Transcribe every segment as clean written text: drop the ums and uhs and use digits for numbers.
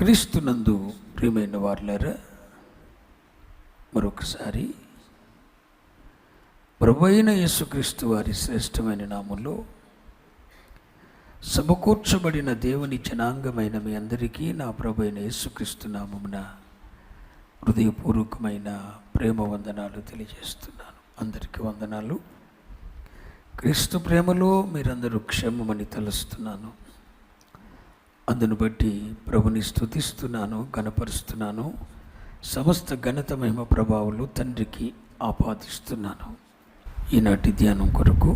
క్రీస్తునందు ప్రియమైన వారులారా, మరొకసారి ప్రభువైన యేసుక్రీస్తు వారి శ్రేష్టమైన నామములో సమకూర్చబడిన దేవుని జనాంగమైన మీ అందరికీ నా ప్రభువైన యేసుక్రీస్తు నామమున హృదయపూర్వకమైన ప్రేమ వందనాలు తెలియజేస్తున్నాను. అందరికీ వందనాలు. క్రీస్తు ప్రేమలో మీరందరూ క్షేమమని తలుస్తున్నాను. అందును బట్టి ప్రభుని స్తుతిస్తున్నాను, గణపరుస్తున్నాను. సమస్త ఘనత మహిమ ప్రభావాలు తండ్రికి ఆపాదిస్తున్నాను. ఈనాటి ధ్యానం కొరకు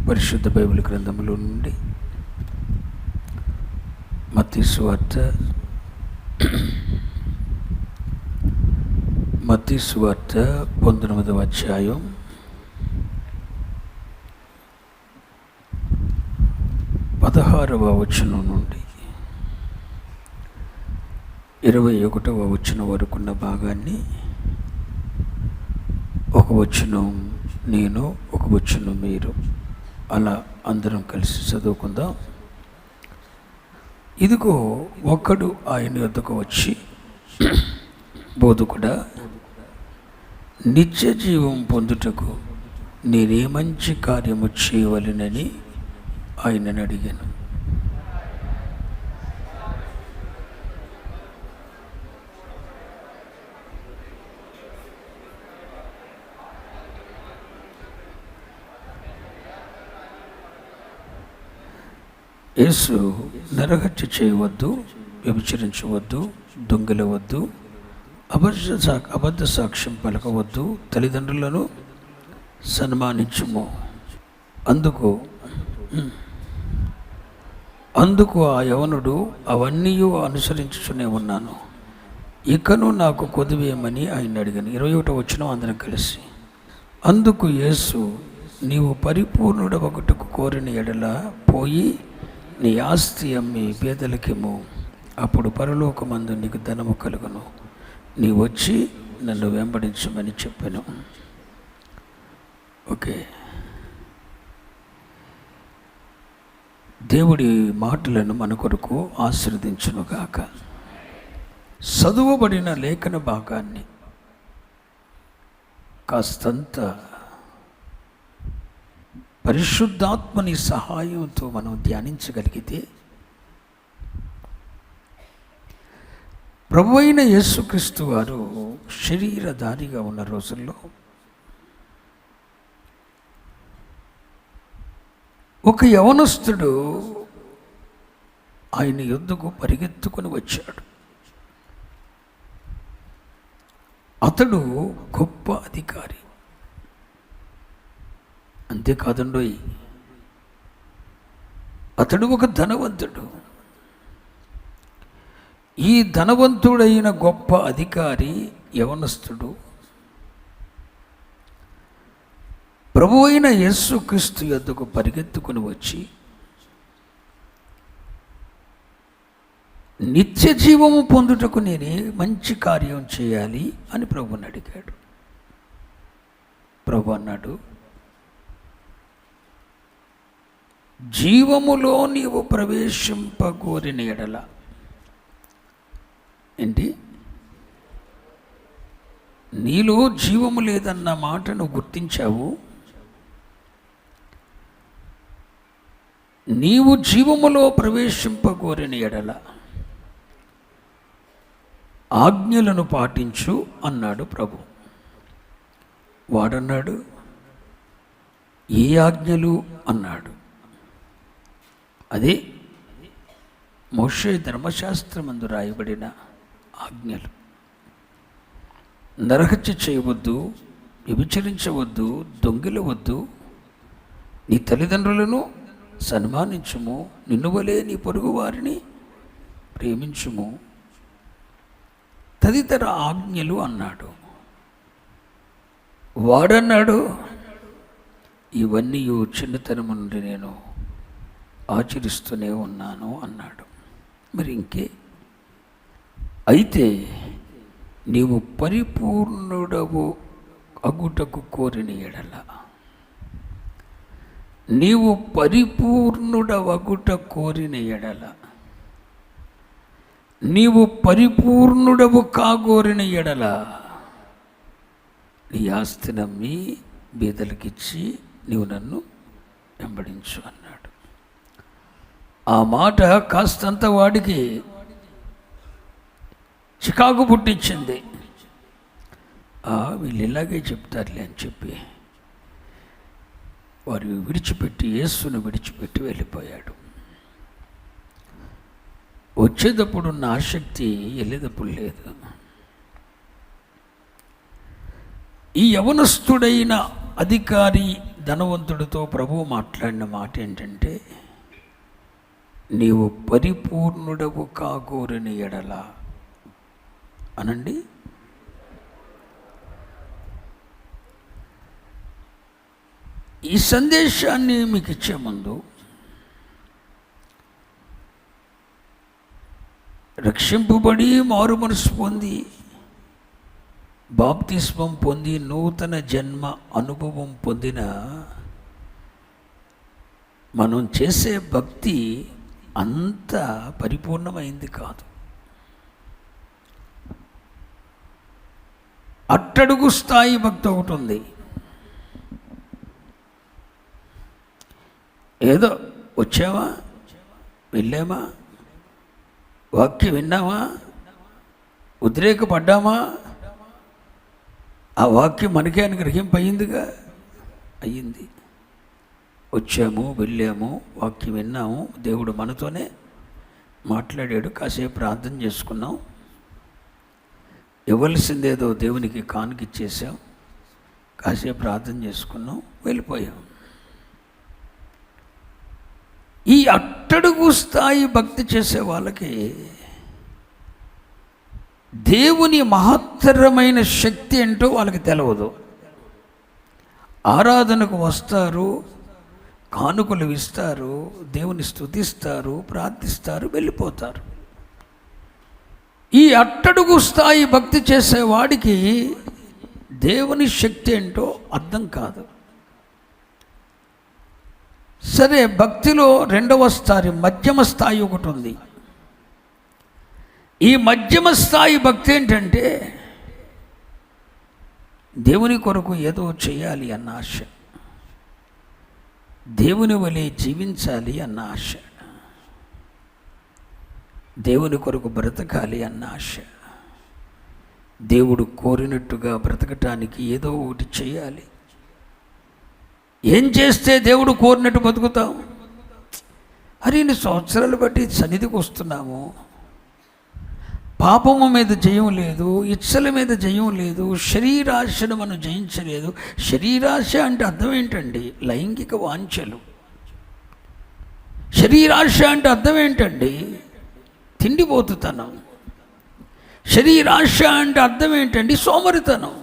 పరిశుద్ధ బైబిల్ గ్రంథంలో నుండి మత్తయి సువార్త 19వ అధ్యాయం 16వ వచనం నుండి 21వ వచనం వరకున్న భాగాన్ని ఒక వచనం నేను, ఒక వచనం మీరు, అలా అందరం కలిసి చదువుకుందాం. ఇదిగో ఒకడు ఆయన యొద్దకు వచ్చి, బోధకుడా, నిత్య జీవం పొందుటకు నేనే మంచి కార్యము చేయవలెనని ఆయనను అడిగాను. యేసు నరహత్య చేయవద్దు, వ్యభిచరించవద్దు, దొంగిలవద్దు, అబద్ధ సాక్ష్యం పలకవద్దు, తల్లిదండ్రులను సన్మానించుము. అందుకు ఆ యవనుడు, అవన్నీ అనుసరించుతూనే ఉన్నాను, ఇకను నాకు కొద్దివేయమని ఆయన అడిగాను. 21వ వచనం అందరం కలిసి. అందుకు యేసు, నీవు పరిపూర్ణుడవగుటకు కోరిన ఎడల పోయి నీ ఆస్తి అమ్మి పేదలకిమ్ము, అప్పుడు పరలోకమందు నీకు ధనము కలుగును. నీ వచ్చి నన్ను వెంబడించమని చెప్పాను. ఓకే, దేవుడి మాటలను మన కొరకు ఆశీర్వదించునుగాక. చదువబడిన లేఖన భాగాన్ని కాస్తంత పరిశుద్ధాత్మని సహాయంతో మనం ధ్యానించగలిగితే, ప్రభువైన యేసుక్రీస్తు వారు శరీరధారిగా ఉన్న రోజుల్లో ఒక యవనస్తుడు ఆయన యొద్దకు పరిగెత్తుకొని వచ్చాడు. అతడు గొప్ప అధికారి. అంతేకాదండోయ్, అతడు ఒక ధనవంతుడు. ఈ ధనవంతుడైన గొప్ప అధికారి యవనస్తుడు ప్రభువైన యేసుక్రీస్తు యొద్దకు పరిగెత్తుకుని వచ్చి, నిత్య జీవము పొందుటకు నేనే మంచి కార్యం చేయాలి అని ప్రభువుని అడిగాడు. ప్రభు అన్నాడు, జీవములో నీవు ప్రవేశింపగోరిన ఎడల, ఏంటి, నీలో జీవము లేదన్న మాటను గుర్తించావు. నీవు జీవములో ప్రవేశింపగోరిన ఎడల ఆజ్ఞలను పాటించు అన్నాడు ప్రభు. వాడన్నాడు, ఏ ఆజ్ఞలు అన్నాడు. అదే మోషే ధర్మశాస్త్రమందు రాయబడిన ఆజ్ఞలు. నరహత్య చేయవద్దు, వ్యభిచరించవద్దు, దొంగిలవద్దు, నీ తల్లిదండ్రులను సన్మానించుము, నిన్ను వలె నీ పొరుగు వారిని ప్రేమించుము, తదితర ఆజ్ఞలు అన్నాడు. వాడన్నాడు, ఇవన్నీ చిన్నతనం నుండి నేను ఆచరిస్తూనే ఉన్నాను అన్నాడు. మరి ఇంకే, అయితే నీవు పరిపూర్ణుడవు అగుటకు కోరిన ఎడల, నీవు పరిపూర్ణుడవగుట కోరిన ఎడల నీవు పరిపూర్ణుడవు కాగోరిన ఎడల నీ ఆస్తి నమ్మి బీదలకిచ్చి నీవు నన్ను వెంబడించు అన్నాడు. ఆ మాట కాస్తంత వాడికి చికాకు పుట్టించింది. వీళ్ళు ఇలాగే చెప్తారులే అని చెప్పి వారు విడిచిపెట్టి, యేసును విడిచిపెట్టి వెళ్ళిపోయాడు. వచ్చేటప్పుడు ఉన్న ఆసక్తి వెళ్ళేటప్పుడు లేదు. ఈ యవనస్తుడైన అధికారి ధనవంతుడితో ప్రభువు మాట్లాడిన మాట ఏంటంటే, నీవు పరిపూర్ణుడవు కాగోరిన ఎడల అనండి. ఈ సందేశాన్ని మీకు ఇచ్చే ముందు రక్షింపబడి మారు మనసు పొంది బాప్తిస్మం పొంది నూతన జన్మ అనుభవం పొందిన మనం చేసే భక్తి అంత పరిపూర్ణమైంది కాదు. అట్టడుగు స్థాయి భక్తి ఒకటి ఉంది. ఏదో వచ్చామా, వెళ్ళామా, వాక్యం విన్నామా, ఉద్రేకపడ్డామా, ఆ వాక్యం మనకే అని గ్రహింపు అయ్యిందిగా, అయ్యింది. వచ్చాము, వెళ్ళాము, వాక్యం విన్నాము, దేవుడు మనతోనే మాట్లాడాడు, కాసేపు ప్రార్థన చేసుకున్నాం, ఇవ్వాల్సిందేదో దేవునికి కానుకిచ్చేసాం, కాసేపు ప్రార్థన చేసుకున్నాం, వెళ్ళిపోయాం. ఈ అట్టడుగు స్థాయి భక్తి చేసే వాళ్ళకి దేవుని మహత్తరమైన శక్తి ఏంటో వాళ్ళకి తెలియదు. ఆరాధనకు వస్తారు, కానుకలు ఇస్తారు, దేవుని స్తుతిస్తారు, ప్రార్థిస్తారు, వెళ్ళిపోతారు. ఈ అట్టడుగు స్థాయి భక్తి చేసేవాడికి దేవుని శక్తి ఏంటో అర్థం కాదు. సరే, భక్తిలో రెండవ స్థాయి, మధ్యమ స్థాయి ఒకటి ఉంది. ఈ మధ్యమ స్థాయి భక్తి ఏంటంటే దేవుని కొరకు ఏదో చేయాలి అన్న ఆశ, దేవుని వలె జీవించాలి అన్న ఆశ, దేవుని కొరకు బ్రతకాలి అన్న ఆశ, దేవుడు కోరినట్టుగా బ్రతకటానికి ఏదో ఒకటి చేయాలి. ఏం చేస్తే దేవుడు కోరినట్టు బతుకుతాం? అరే, ఇన్ని సంవత్సరాలు బట్టి సన్నిధికి వస్తున్నాము, పాపము మీద జయం లేదు, ఇచ్చల మీద జయం లేదు, శరీరాశను మనం జయించలేదు. శరీరాశ అంటే అర్థం ఏంటండి? లైంగిక వాంఛలు. శరీరాశ అంటే అర్థం ఏంటండి? తిండిపోతుతనం. శరీరాశ అంటే అర్థం ఏంటండి? సోమరితనం.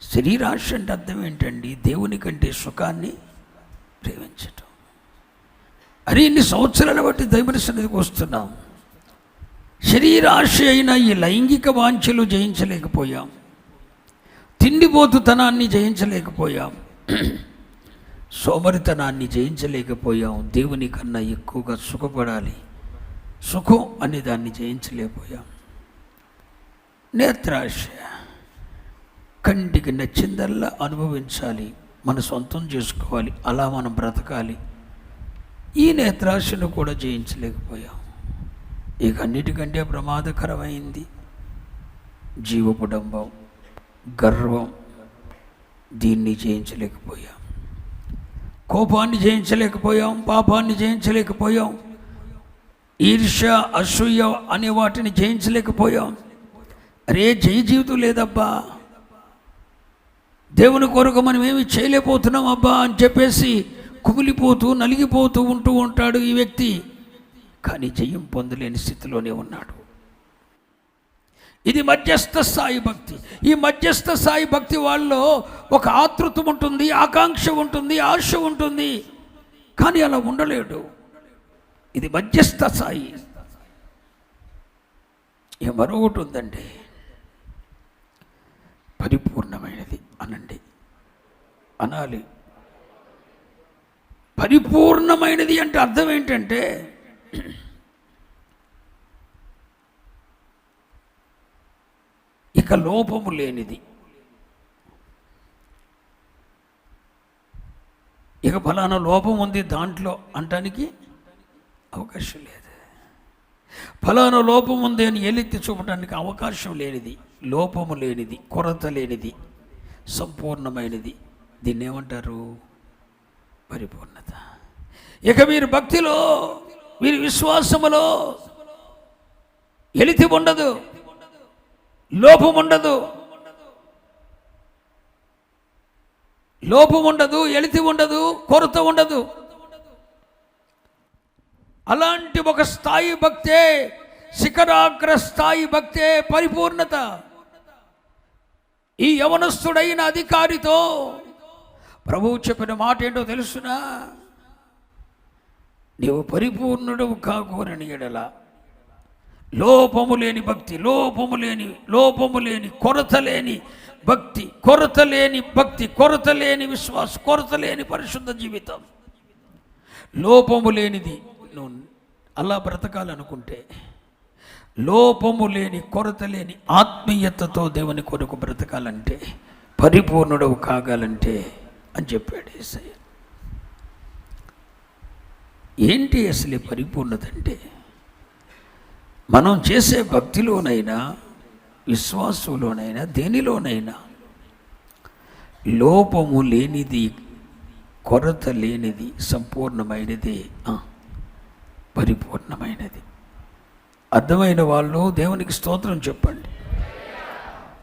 శరీరాశ అంటే అర్థం ఏంటండి? దేవుని కంటే సుఖాన్ని ప్రేమించటం. అరే, ఇన్ని సంవత్సరాల బట్టి దైవ సన్నిధికి వస్తున్నాం, శరీరాశ అయిన ఈ లైంగిక వాంఛలు జయించలేకపోయాం, తిండిపోతుతనాన్ని జయించలేకపోయాం, సోమరితనాన్ని జయించలేకపోయాం, దేవుని కన్నా ఎక్కువగా సుఖపడాలి, సుఖం అనే దాన్ని జయించలేకపోయాం. నేత్రాశ, కంటికి నచ్చిందల్లా అనుభవించాలి, మన సొంతం చేసుకోవాలి, అలా మనం బ్రతకాలి. ఈ నేత్రాశను కూడా జయించలేకపోయాం. ఇక అన్నిటికంటే ప్రమాదకరమైంది జీవపుడంబం, గర్వం. దీన్ని జయించలేకపోయాం. కోపాన్ని జయించలేకపోయాం, పాపాన్ని జయించలేకపోయాం, ఈర్ష్య, అసూయ అనే వాటిని జయించలేకపోయాం. అరే, జయ జీవితం లేదబ్బా, దేవుని కొరకు మనం ఏమి చేయలేకపోతున్నాం అబ్బా అని చెప్పేసి కుమిలిపోతూ నలిగిపోతూ ఉంటాడు ఈ వ్యక్తి. కానీ జయం పొందలేని స్థితిలోనే ఉన్నాడు. ఇది మధ్యస్థ స్థాయి భక్తి. ఈ మధ్యస్థ స్థాయి భక్తి వాళ్ళలో ఒక ఆతృత ఉంటుంది, ఆకాంక్ష ఉంటుంది, ఆశ ఉంటుంది, కానీ అలా ఉండలేడు. ఇది మధ్యస్థ స్థాయి. మరొకటి ఉందండి, పరిపూర్ణమైనది అనండి, అనాలి. పరిపూర్ణమైనది అంటే అర్థం ఏంటంటే ఇక లోపము లేనిది. ఇక ఫలానా లోపం ఉంది దాంట్లో అంటానికి అవకాశం లేదు. ఫలానా లోపం ఉంది అని ఎలెత్తి చూపడానికి అవకాశం లేనిది, లోపము లేనిది, కొరత లేనిది, సంపూర్ణమైనది. దీన్ని ఏమంటారు? పరిపూర్ణత. ఇక మీరు భక్తిలో, మీరు విశ్వాసములో ఎలితి ఉండదు, లోపం ఉండదు, లోపం ఉండదు, ఎలితి ఉండదు, కొరత ఉండదు. అలాంటి ఒక స్థాయి భక్తే, శిఖరాగ్ర స్థాయి భక్తే పరిపూర్ణత. ఈ యవనస్తుడైన అధికారితో ప్రభువు చెప్పిన మాట ఏంటో తెలుసునా? నీవు పరిపూర్ణుడవు కాకోరని ఎడల లోపము లేని భక్తి, లోపము లేని కొరత లేని భక్తి, కొరత లేని భక్తి, కొరత లేని విశ్వాసం, కొరత లేని పరిశుద్ధ జీవితం, లోపము లేనిది. నువ్వు అలా బ్రతకాలనుకుంటే, లోపము లేని కొరత లేని ఆత్మీయతతో దేవుని కొరకు బ్రతకాలంటే, పరిపూర్ణుడవు కాగాలంటే అని చెప్పాడు యేసయ్య. ఏంటి అసలు పరిపూర్ణత అంటే? మనం చేసే భక్తిలోనైనా, విశ్వాసంలోనైనా, దేనిలోనైనా లోపము లేనిది, కొరత లేనిది, సంపూర్ణమైనది, పరిపూర్ణమైనది. అర్థమైన వాళ్ళు దేవునికి స్తోత్రం చెప్పండి.